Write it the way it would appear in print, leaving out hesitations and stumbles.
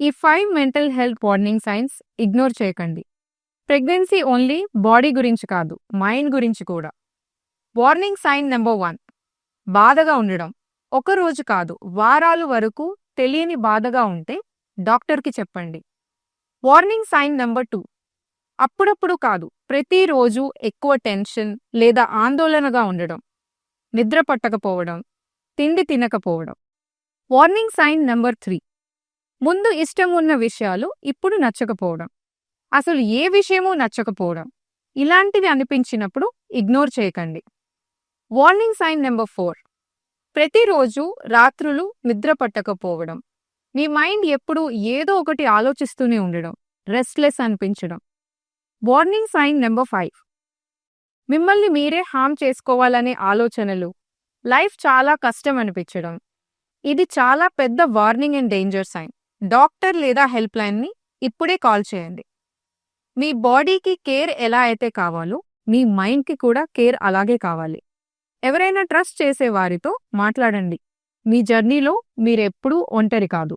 ఈ 5 mental health warning signs ignore చేయకండి. Pregnancy only body గురించి కాదు, మైండ్ గురించి కూడా. వార్నింగ్ సైన్ నెంబర్ 1, బాధగా ఉండడం. ఒక రోజు కాదు, వారాలు వరకు తెలియని బాధగా ఉంటే డాక్టర్కి చెప్పండి. వార్నింగ్ సైన్ నెంబర్ 2, అప్పుడప్పుడు కాదు, ప్రతిరోజు ఎక్కువ టెన్షన్ లేదా ఆందోళనగా ఉండడం, నిద్ర పట్టకపోవడం, తిండి తినకపోవడం. వార్నింగ్ సైన్ నెంబర్ 3, ముందు ఇష్టం ఉన్న విషయాలు ఇప్పుడు నచ్చకపోవడం, అసలు ఏ విషయమూ నచ్చకపోవడం. ఇలాంటివి అనిపించినప్పుడు ఇగ్నోర్ చేయకండి. వార్నింగ్ సైన్ నెంబర్ 4, ప్రతిరోజు రాత్రులు నిద్ర పట్టకపోవడం, మీ మైండ్ ఎప్పుడూ ఏదో ఒకటి ఆలోచిస్తూనే ఉండడం, రెస్ట్లెస్ అనిపించడం. వార్నింగ్ సైన్ నెంబర్ 5, మిమ్మల్ని మీరే హామ్ చేసుకోవాలనే ఆలోచనలు, లైఫ్ చాలా కష్టం అనిపించడం. ఇది చాలా పెద్ద warning and danger sign. Doctor లేదా హెల్ప్ లైన్ని ఇప్పుడే కాల్ చేయండి. మీ బాడీకి కేర్ ఎలా అయితే కావాలో మీ మైండ్కి కూడా కేర్ అలాగే కావాలి. ఎవరైనా ట్రస్ట్ చేసే వారితో మాట్లాడండి. మీ జర్నీలో మీరెప్పుడూ ఒంటరి కాదు.